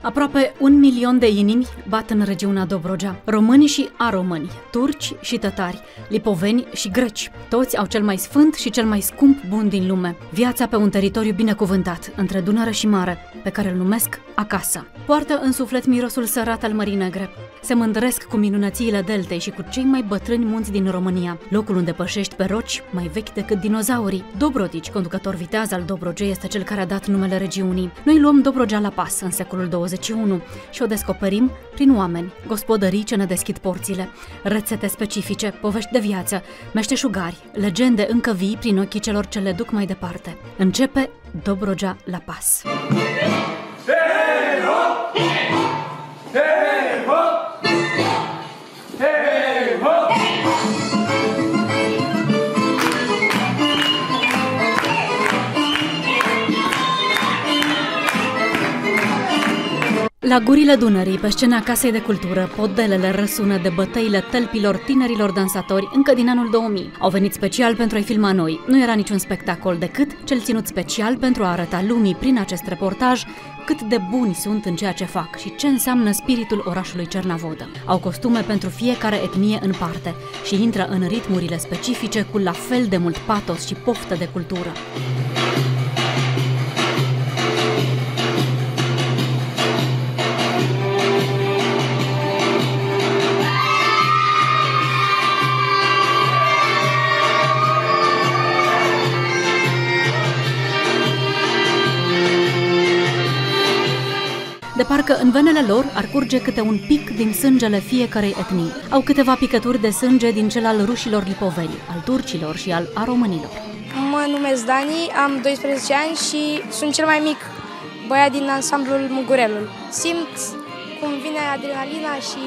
Aproape 1 milion de inimi bat în regiunea Dobrogea. Români și aromâni, turci și tătari, lipoveni și greci. Toți au cel mai sfânt și cel mai scump bun din lume. Viața pe un teritoriu binecuvântat, între Dunăre și mare, pe care îl numesc acasă. Poartă în suflet mirosul sărat al Mării Negre. Se mândresc cu minunățiile deltei și cu cei mai bătrâni munți din România, locul unde pășești pe roci mai vechi decât dinozaurii. Dobrotici, conducător viteaz al Dobrogei, este cel care a dat numele regiunii. Noi luăm Dobrogea la pas în secolul 21 și o descoperim prin oameni, gospodării ce ne deschid porțile, rețete specifice, povești de viață, meșteșugari, legende încă vii prin ochii celor ce le duc mai departe. Începe Dobrogea la pas. La gurile Dunării, pe scena Casei de Cultură, podelele răsună de bătăile tălpilor tinerilor dansatori încă din anul 2000. Au venit special pentru a-i filma noi. Nu era niciun spectacol decât cel ținut special pentru a arăta lumii prin acest reportaj cât de buni sunt în ceea ce fac și ce înseamnă spiritul orașului Cernavodă. Au costume pentru fiecare etnie în parte și intră în ritmurile specifice cu la fel de mult patos și poftă de cultură. De parcă în venele lor ar curge câte un pic din sângele fiecărei etnii. Au câteva picături de sânge din cel al rușilor lipoveni, al turcilor și al aromânilor. Mă numesc Dani, am 12 ani și sunt cel mai mic băiat din ansamblul Mugurelul. Simt cum vine adrenalina și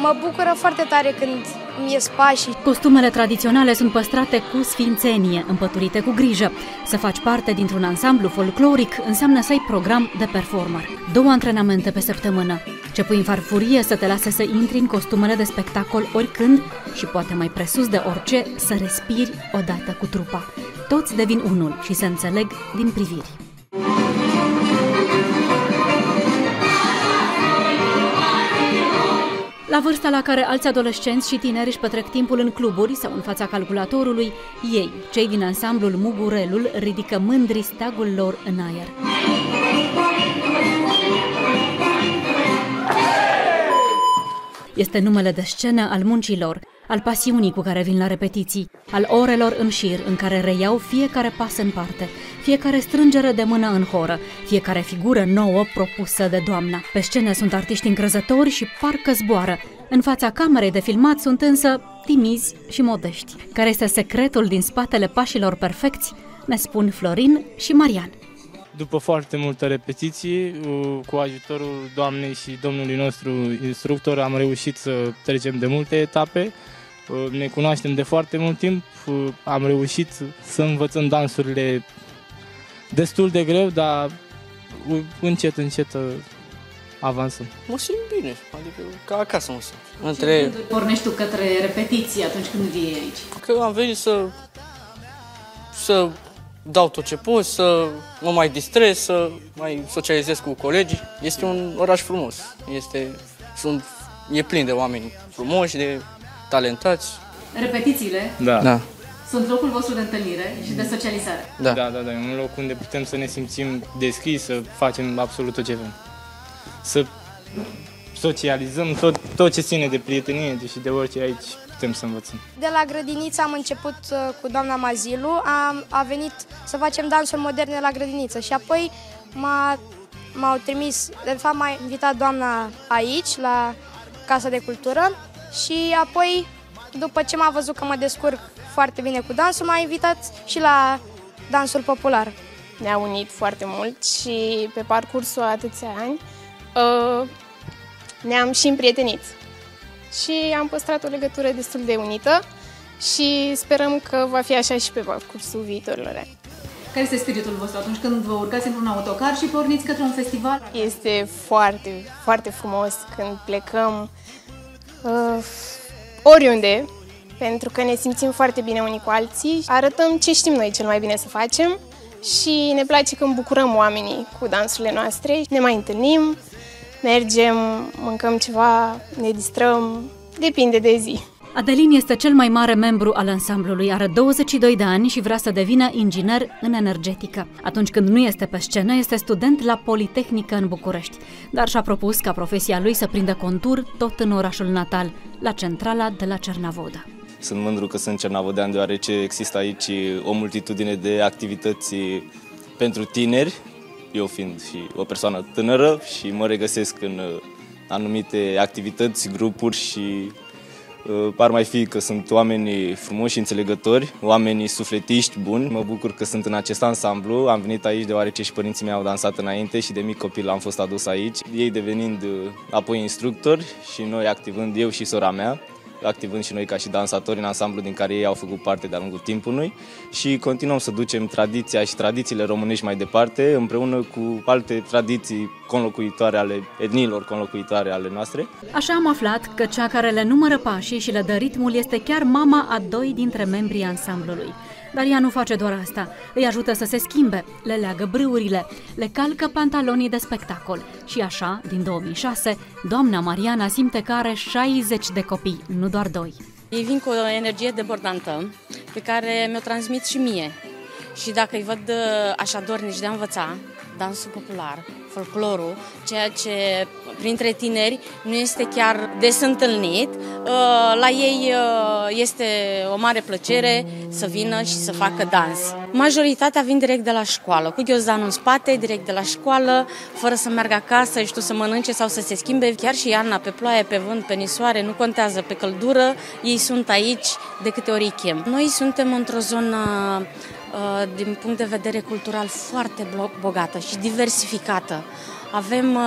mă bucură foarte tare când îmi ies pașii. Costumele tradiționale sunt păstrate cu sfințenie, împăturite cu grijă. Să faci parte dintr-un ansamblu folcloric înseamnă să ai program de performer. 2 antrenamente pe săptămână. Ce pui în farfurie să te lase să intri în costumele de spectacol oricând și poate mai presus de orice să respiri odată cu trupa. Toți devin unul și se înțeleg din priviri. La vârsta la care alți adolescenți și tineri își petrec timpul în cluburi sau în fața calculatorului, ei, cei din ansamblul Mugurelul, ridică mândri steagul lor în aer. Este numele de scenă al muncilor, al pasiunii cu care vin la repetiții, al orelor în șir în care reiau fiecare pas în parte, fiecare strângere de mână în horă, fiecare figură nouă propusă de doamna. Pe scenă sunt artiști încrezători și parcă zboară. În fața camerei de filmat sunt însă timizi și modești. Care este secretul din spatele pașilor perfecți? Ne spun Florin și Marian. După foarte multă repetiții, cu ajutorul doamnei și domnului nostru instructor, am reușit să trecem de multe etape. Ne cunoaștem de foarte mult timp, am reușit să învățăm dansurile destul de greu, dar încet, încet avansăm. Mă simt bine, adică ca acasă mă simt. Ce gânduri pornești tu către repetiții atunci când vii aici? Că am venit să dau tot ce pot, să mă mai distrez, să mai socializez cu colegii. Este un oraș frumos, e plin de oameni frumoși, de talentați. Repetițiile? Da. Sunt locul vostru de întâlnire și de socializare. Da, e un loc unde putem să ne simțim deschiși, să facem absolut tot ce vrem. Să socializăm tot ce ține de prietenie și de orice aici putem să învățăm. De la grădiniță am început cu doamna Mazilu, a venit să facem dansuri moderne la grădiniță și apoi m-au trimis, de fapt m-a invitat doamna aici, la Casa de Cultură și apoi, după ce m-a văzut că mă descurc foarte bine cu dansul, m-a invitat și la dansul popular. Ne-a unit foarte mult și pe parcursul atâția ani ne-am și împrietenit. Și am păstrat o legătură destul de unită și sperăm că va fi așa și pe parcursul viitorilor ani. Care este spiritul vostru atunci când vă urcați într-un autocar și porniți către un festival? Este foarte, foarte frumos când plecăm oriunde, pentru că ne simțim foarte bine unii cu alții. Arătăm ce știm noi cel mai bine să facem și ne place când bucurăm oamenii cu dansurile noastre. Ne mai întâlnim, mergem, mâncăm ceva, ne distrăm, depinde de zi. Adelin este cel mai mare membru al ansamblului, are 22 de ani și vrea să devină inginer în energetică. Atunci când nu este pe scenă, este student la Politehnică în București, dar și-a propus ca profesia lui să prindă contur tot în orașul natal, la centrala de la Cernavoda. Sunt mândru că sunt cernavodean, deoarece există aici o multitudine de activități pentru tineri, eu fiind și o persoană tânără și mă regăsesc în anumite activități, grupuri și par mai fi că sunt oameni frumoși și înțelegători, oameni sufletiști buni. Mă bucur că sunt în acest ansamblu. Am venit aici deoarece și părinții mei au dansat înainte și de mic copil am fost adus aici. Ei devenind apoi instructori și noi activând, eu și sora mea, activând și noi ca și dansatori în ansamblu din care ei au făcut parte de-a lungul timpului și continuăm să ducem tradiția și tradițiile românești mai departe, împreună cu alte tradiții conlocuitoare ale etniilor conlocuitoare ale noastre. Așa am aflat că cea care le numără pașii și le dă ritmul este chiar mama a 2 dintre membrii ansamblului. Dar ea nu face doar asta, îi ajută să se schimbe, le leagă brâurile, le calcă pantalonii de spectacol. Și așa, din 2006, doamna Mariana simte că are 60 de copii, nu doar 2. Ei vin cu o energie debordantă pe care mi-o transmit și mie. Și dacă îi văd așa dornici de a învăța dansul popular, folclorul, ceea ce printre tineri nu este chiar des întâlnit, la ei este o mare plăcere să vină și să facă dans. Majoritatea vin direct de la școală, cu ghiozdanul în spate, direct de la școală, fără să meargă acasă, știu, să mănânce sau să se schimbe. Chiar și iarna, pe ploaie, pe vânt, pe nisoare, nu contează, pe căldură, ei sunt aici de câte ori îi chem. Noi suntem într-o zonă din punct de vedere cultural foarte bogată și diversificată. Avem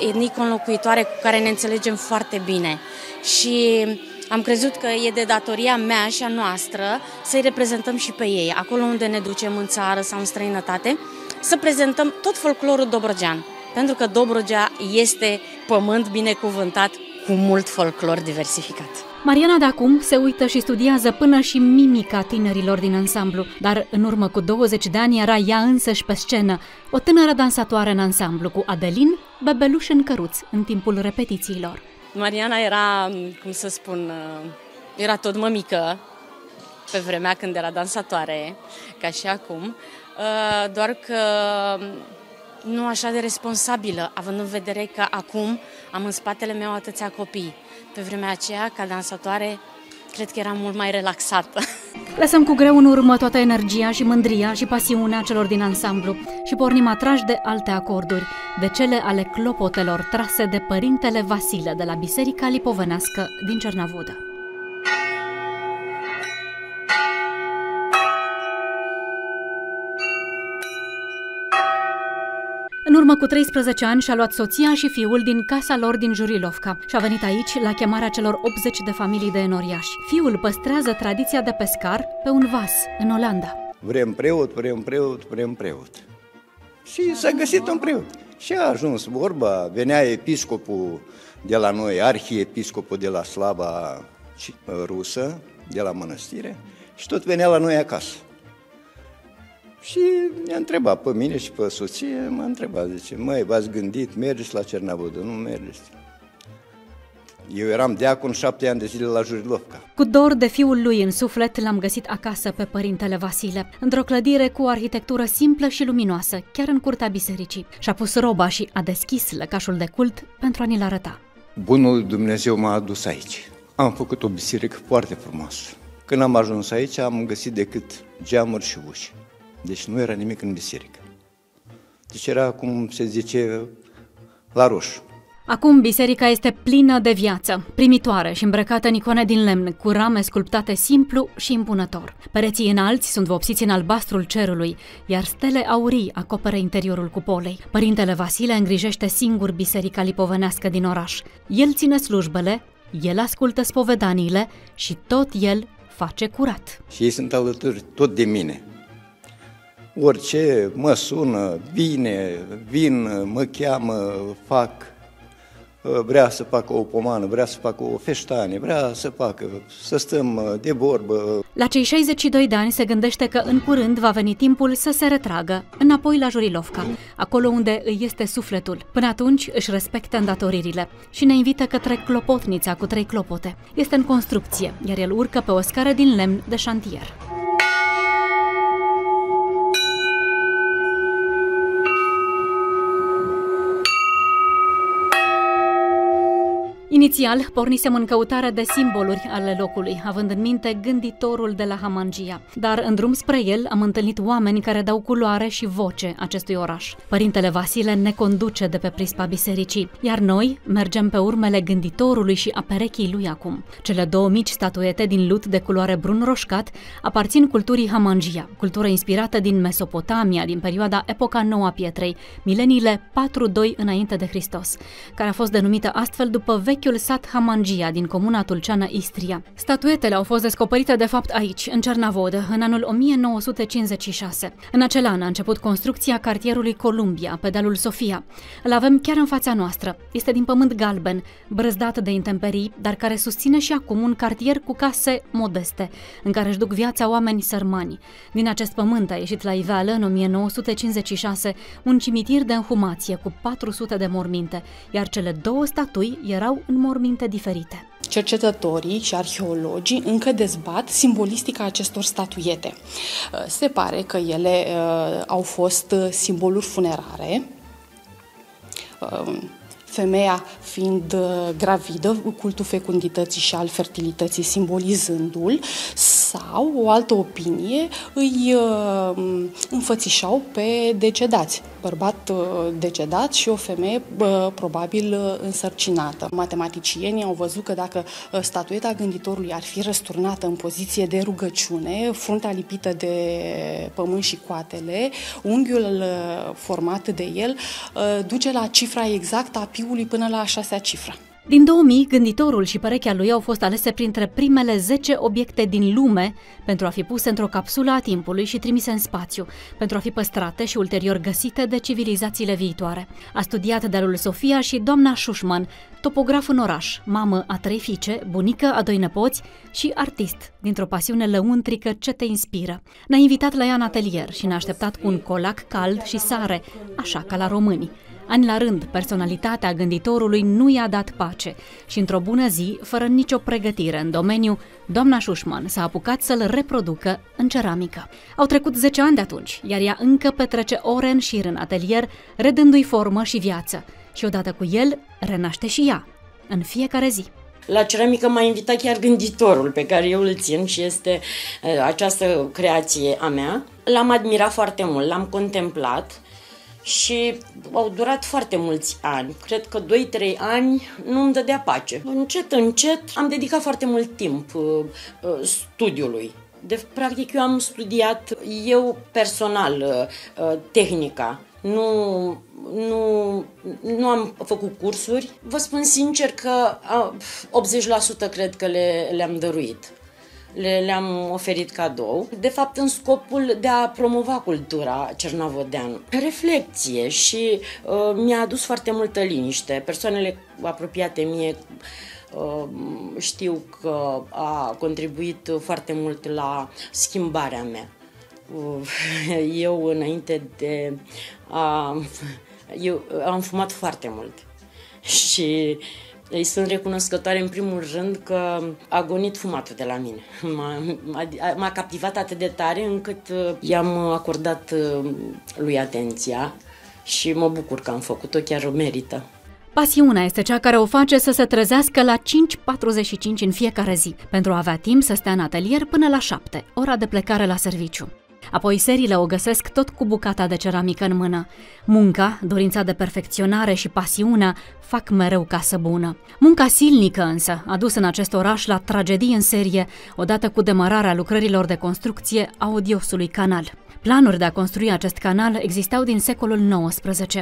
etnii conlocuitoare cu care ne înțelegem foarte bine și am crezut că e de datoria mea și a noastră să-i reprezentăm și pe ei, acolo unde ne ducem în țară sau în străinătate, să prezentăm tot folclorul dobrogean, pentru că Dobrogea este pământ binecuvântat cu mult folclor diversificat. Mariana de acum se uită și studiază până și mimica tinerilor din ansamblu, dar în urmă cu 20 de ani era ea însăși pe scenă, o tânără dansatoare în ansamblu cu Adelin, bebeluș în căruț în timpul repetițiilor. Mariana era, cum să spun, era tot mămică pe vremea când era dansatoare, ca și acum, doar că nu așa de responsabilă, având în vedere că acum am în spatele meu atâția copii. Pe vremea aceea, ca dansatoare, cred că eram mult mai relaxată. Lăsăm cu greu în urmă toată energia și mândria și pasiunea celor din ansamblu și pornim atrași de alte acorduri, de cele ale clopotelor trase de părintele Vasile de la Biserica Lipovenească din Cernavoda. În urmă cu 13 ani și-a luat soția și fiul din casa lor din Jurilovca și a venit aici la chemarea celor 80 de familii de enoriași. Fiul păstrează tradiția de pescar pe un vas, în Olanda. Vrem preot, vrem preot, vrem preot. Și s-a găsit un preot. Și a ajuns vorba, venea episcopul de la noi, arhiepiscopul de la Slava rusă, de la mănăstire, și tot venea la noi acasă. Și ne-a întrebat pe mine și pe soție, m-a întrebat, zice, măi, v-ați gândit, mergeți la Cernavodă, nu mergeți? Eu eram deacon 7 ani de zile la Jurilovca. Cu dor de fiul lui în suflet, l-am găsit acasă pe părintele Vasile, într-o clădire cu o arhitectură simplă și luminoasă, chiar în curtea bisericii. Și-a pus roba și a deschis lăcașul de cult pentru a ni-l arăta. Bunul Dumnezeu m-a adus aici. Am făcut o biserică foarte frumoasă. Când am ajuns aici, am găsit decât geamuri și uși. Deci nu era nimic în biserică. Deci era, cum se zice, la roșu. Acum biserica este plină de viață, primitoare și îmbrăcată în icone din lemn, cu rame sculptate simplu și impunător. Pereții înalți sunt vopsiți în albastrul cerului, iar stele aurii acoperă interiorul cupolei. Părintele Vasile îngrijește singur biserica lipovenească din oraș. El ține slujbele, el ascultă spovedaniile și tot el face curat. Și ei sunt alături tot de mine. Orice mă sună, vin, mă cheamă, fac. vrea să facă o pomană, vrea să facă o feștanie, vrea să facă, să stăm de vorbă. La cei 62 de ani se gândește că în curând va veni timpul să se retragă înapoi la Jurilovca, acolo unde îi este sufletul. Până atunci își respectă îndatoririle și ne invită către Clopotnița cu 3 clopote. Este în construcție, iar el urcă pe o scară din lemn de șantier. Inițial, pornisem în căutarea de simboluri ale locului, având în minte gânditorul de la Hamangia. Dar în drum spre el am întâlnit oameni care dau culoare și voce acestui oraș. Părintele Vasile ne conduce de pe prispa bisericii, iar noi mergem pe urmele gânditorului și a perechii lui acum. Cele 2 mici statuete din lut de culoare brun roșcat aparțin culturii Hamangia, cultură inspirată din Mesopotamia, din perioada Epoca Nouă a Pietrei, mileniile 4-2 înainte de Hristos, care a fost denumită astfel după vechiul sat Hamangia din comuna tulceană Istria. Statuetele au fost descoperite de fapt aici, în Cernavodă, în anul 1956. În acel an a început construcția cartierului Columbia, pe dealul Sofia. Îl avem chiar în fața noastră. Este din pământ galben, brăzdat de intemperii, dar care susține și acum un cartier cu case modeste, în care își duc viața oameni sărmani. Din acest pământ a ieșit la iveală, în 1956, un cimitir de înhumație cu 400 de morminte, iar cele 2 statui erau în morminte diferite. Cercetătorii și arheologii încă dezbat simbolistica acestor statuiete. Se pare că ele au fost simboluri funerare, femeia fiind gravidă, cultul fecundității și al fertilității simbolizându-l, sau o altă opinie îi înfățișau pe decedați, bărbat decedat și o femeie probabil însărcinată. Matematicienii au văzut că dacă statueta gânditorului ar fi răsturnată în poziție de rugăciune, fruntea lipită de pământ și coatele, unghiul format de el duce la cifra exactă a piului până la a 6-a cifră. Din 2000, gânditorul și perechea lui au fost alese printre primele 10 obiecte din lume pentru a fi puse într-o capsulă a timpului și trimise în spațiu, pentru a fi păstrate și ulterior găsite de civilizațiile viitoare. A studiat dealul Sofia și doamna Șușman, topograf în oraș, mamă a 3 fiice, bunică a 2 nepoți și artist, dintr-o pasiune lăuntrică ce te inspiră. Ne-a invitat la ea în atelier și ne-a așteptat cu un colac cald și sare, așa ca la români. Ani la rând, personalitatea gânditorului nu i-a dat pace și într-o bună zi, fără nicio pregătire în domeniu, doamna Șușman s-a apucat să-l reproducă în ceramică. Au trecut 10 ani de atunci, iar ea încă petrece ore în șir în atelier, redându-i formă și viață. Și odată cu el, renaște și ea, în fiecare zi. La ceramică m-a invitat chiar gânditorul pe care eu îl țin și este această creație a mea. L-am admirat foarte mult, l-am contemplat. Și au durat foarte mulți ani. Cred că 2-3 ani nu îmi dădea pace. Încet, încet am dedicat foarte mult timp studiului. Practic eu am studiat eu personal tehnica. Nu am făcut cursuri. Vă spun sincer că 80% cred că le-am dăruit. Le-am oferit cadou, de fapt în scopul de a promova cultura cernavodeană. Reflecție și mi-a adus foarte multă liniște. Persoanele apropiate mie știu că a contribuit foarte mult la schimbarea mea. Eu înainte de eu am fumat foarte mult și îi sunt recunoscătoare în primul rând că a gonit fumatul de la mine. M-a captivat atât de tare încât i-am acordat lui atenția și mă bucur că am făcut-o, chiar o merită. Pasiunea este cea care o face să se trezească la 5:45 în fiecare zi, pentru a avea timp să stea în atelier până la 7, ora de plecare la serviciu. Apoi serile o găsesc tot cu bucata de ceramică în mână. Munca, dorința de perfecționare și pasiunea fac mereu casă bună. Munca silnică însă a dus în acest oraș la tragedii în serie, odată cu demararea lucrărilor de construcție a odiosului canal. Planuri de a construi acest canal existau din secolul XIX.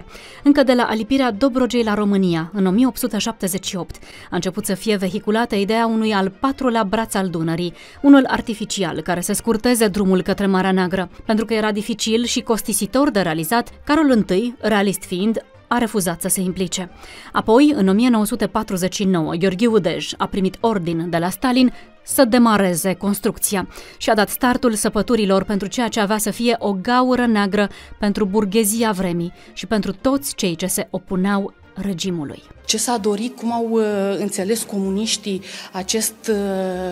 Încă de la alipirea Dobrogei la România, în 1878, a început să fie vehiculată ideea unui al 4-lea braț al Dunării, unul artificial care să scurteze drumul către Marea Neagră. Pentru că era dificil și costisitor de realizat, Carol I, realist fiind, a refuzat să se implice. Apoi, în 1949, Gheorghe Udej a primit ordin de la Stalin să demareze construcția și a dat startul săpăturilor pentru ceea ce avea să fie o gaură neagră pentru burghezia vremii și pentru toți cei ce se opuneau regimului. Ce s-a dorit, cum au înțeles comuniștii acest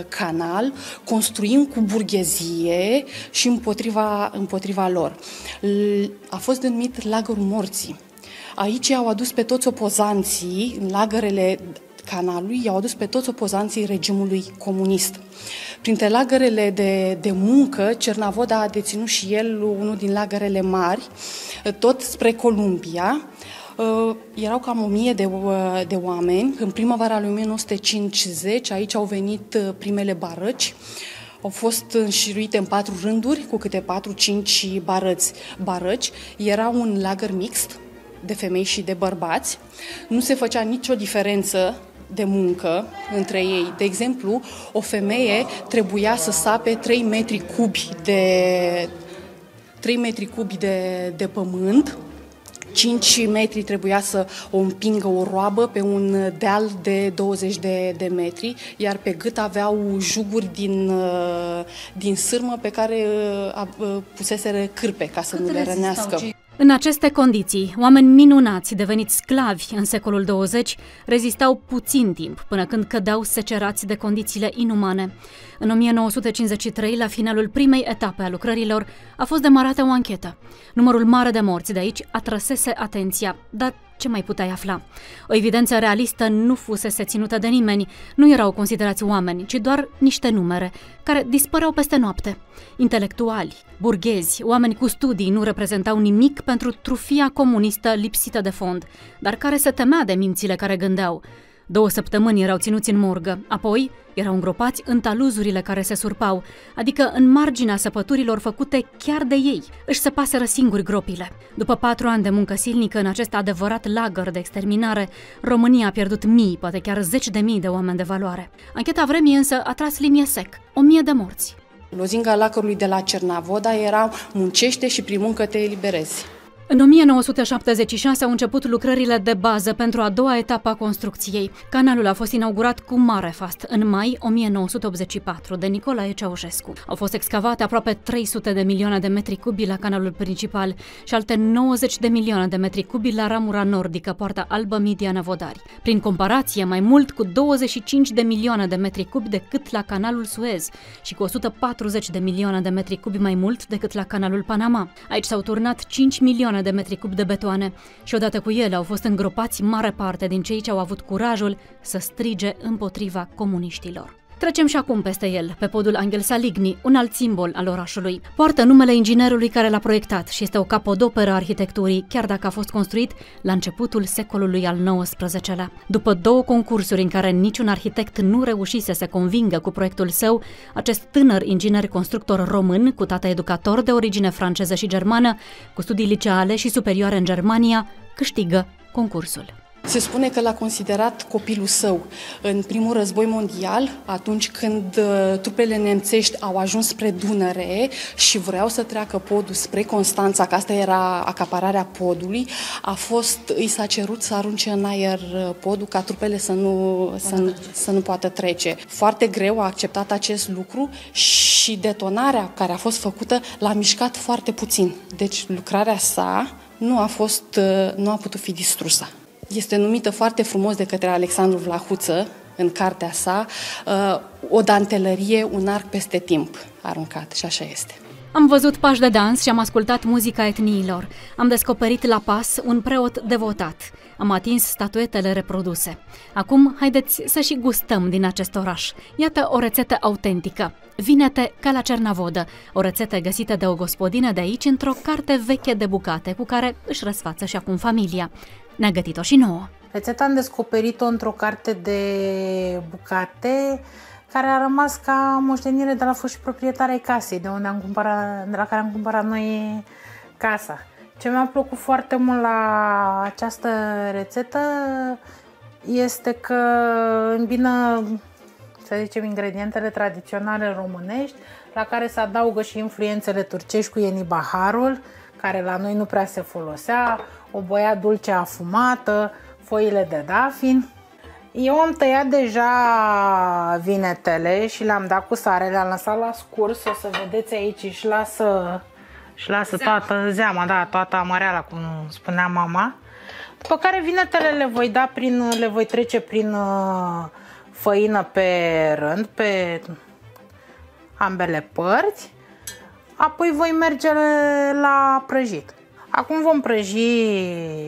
canal, construim cu burghezie și împotriva lor. A fost denumit Lagărul Morții. Aici au adus pe toți opozanții, în lagărele canalului, i-au adus pe toți opozanții regimului comunist. Printre lagărele de muncă, Cernavoda a deținut și el unul din lagărele mari, tot spre Columbia. Erau cam 1000 de oameni. În primăvara lui 1950, aici au venit primele barăci. Au fost înșiruite în 4 rânduri, cu câte 4-5 barăci. Era un lagăr mixt de femei și de bărbați. Nu se făcea nicio diferență de muncă între ei. De exemplu, o femeie trebuia să sape 3 metri cubi de pământ, 5 metri trebuia să o împingă o roabă pe un deal de 20 de metri, iar pe gât aveau juguri din sârmă pe care puseseră cârpe ca să nu le rănească. În aceste condiții, oameni minunați deveniți sclavi în secolul 20 rezistau puțin timp până când cădeau secerați de condițiile inumane. În 1953, la finalul primei etape a lucrărilor, a fost demarată o anchetă. Numărul mare de morți de aici atrăsese atenția, dar ce mai puteai afla? O evidență realistă nu fusese ținută de nimeni, nu erau considerați oameni, ci doar niște numere, care dispăreau peste noapte. Intelectuali, burghezi, oameni cu studii nu reprezentau nimic pentru trufia comunistă lipsită de fond, dar care se temea de mințile care gândeau. 2 săptămâni erau ținuți în morgă, apoi erau îngropați în taluzurile care se surpau, adică în marginea săpăturilor făcute chiar de ei. Își săpaseră singuri gropile. După 4 ani de muncă silnică în acest adevărat lagăr de exterminare, România a pierdut mii, poate chiar 10.000 de oameni de valoare. Ancheta vremii însă a tras linie sec, 1000 de morți. Lozinga lacărului de la Cernavoda era muncește și prin muncă te eliberezi. În 1976 au început lucrările de bază pentru a doua etapă a construcției. Canalul a fost inaugurat cu mare fast în mai 1984 de Nicolae Ceaușescu. Au fost excavate aproape 300 de milioane de metri cubi la canalul principal și alte 90 de milioane de metri cubi la ramura nordică, Poarta Albă Midiana Vodari. Prin comparație, mai mult cu 25 de milioane de metri cubi decât la canalul Suez și cu 140 de milioane de metri cubi mai mult decât la canalul Panama. Aici s-au turnat 5 milioane de metri cubi de betoane și odată cu ele au fost îngropați mare parte din cei ce au avut curajul să strige împotriva comuniștilor. Trecem și acum peste el, pe podul Angel Saligny, un alt simbol al orașului. Poartă numele inginerului care l-a proiectat și este o capodoperă a arhitecturii, chiar dacă a fost construit la începutul secolului al XIX-lea. După 2 concursuri în care niciun arhitect nu reușise să convingă cu proiectul său, acest tânăr inginer constructor român, cu tată educator de origine franceză și germană, cu studii liceale și superioare în Germania, câștigă concursul. Se spune că l-a considerat copilul său. În primul război mondial, atunci când trupele nemțești au ajuns spre Dunăre și vreau să treacă podul spre Constanța, că asta era acapararea podului, i s-a cerut să arunce în aer podul ca trupele să nu poată trece. Foarte greu a acceptat acest lucru și detonarea care a fost făcută l-a mișcat foarte puțin. Deci lucrarea sa nu a putut fi distrusă. Este numită foarte frumos de către Alexandru Vlahuță, în cartea sa, o dantelărie, un arc peste timp aruncat, și așa este. Am văzut pași de dans și am ascultat muzica etniilor. Am descoperit la pas un preot devotat. Am atins statuetele reproduse. Acum, haideți să și gustăm din acest oraș. Iată o rețetă autentică. Vinete ca la Cernavodă, o rețetă găsită de o gospodină de aici într-o carte veche de bucate cu care își răsfață și acum familia. Ne-a gătit-o și nouă. Rețeta am descoperit-o într-o carte de bucate care a rămas ca moștenire de la foști proprietari ai casei, de la care am cumpărat noi casa. Ce mi-a plăcut foarte mult la această rețetă este că îmbină, să zicem, ingredientele tradiționale românești, la care se adaugă și influențele turcești cu ienibaharul, care la noi nu prea se folosea, o boia dulce afumată, foile de dafin. Eu am tăiat deja vinetele și le-am dat cu sare, le-am lăsat la scurs, o să vedeți aici, și lasă toată zeama, da, toată amăreala, cum spunea mama. După care vinetele le voi trece prin făină pe rând, pe ambele părți, apoi voi merge la prăjit. Acum vom prăji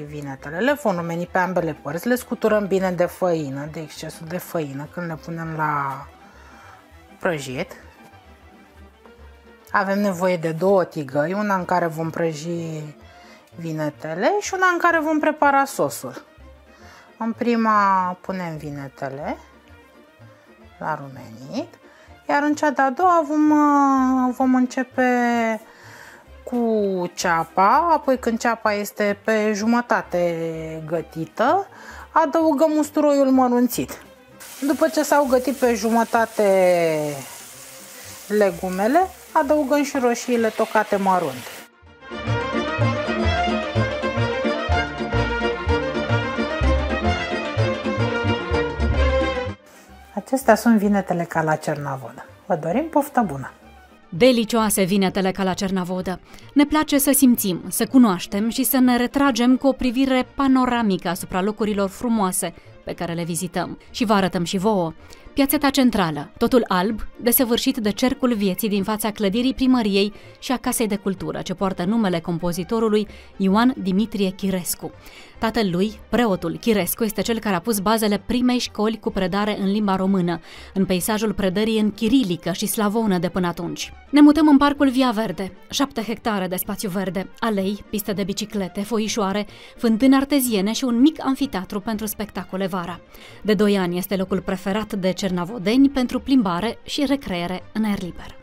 vinetele, le vom numeni pe ambele părți, le scuturăm bine de făină, de excesul de făină când le punem la prăjit. Avem nevoie de 2 tigăi, una în care vom prăji vinetele și una în care vom prepara sosul. În prima punem vinetele la rumenit, iar în cea de-a doua vom începe cu ceapa, apoi când ceapa este pe jumătate gătită, adăugăm usturoiul mărunțit. După ce s-au gătit pe jumătate legumele, adăugăm și roșiile tocate mărunt. Acestea sunt vinetele ca la Cernavodă. Vă dorim poftă bună! Delicioase vinetele ca la Cernavodă. Ne place să simțim, să cunoaștem și să ne retragem cu o privire panoramică asupra locurilor frumoase pe care le vizităm. Și vă arătăm și vouă. Piațeta centrală, totul alb, desăvârșit de cercul vieții din fața clădirii primăriei și a Casei de Cultură, ce poartă numele compozitorului Ioan Dimitrie Chirescu. Tatăl lui, preotul Chirescu, este cel care a pus bazele primei școli cu predare în limba română, în peisajul predării în chirilică și slavonă de până atunci. Ne mutăm în parcul Via Verde, 7 hectare de spațiu verde, alei, piste de biciclete, foișoare, fântâni arteziene și un mic amfiteatru pentru spectacole vara. De 2 ani este locul preferat de cernavodeni pentru plimbare și recreere în aer liber.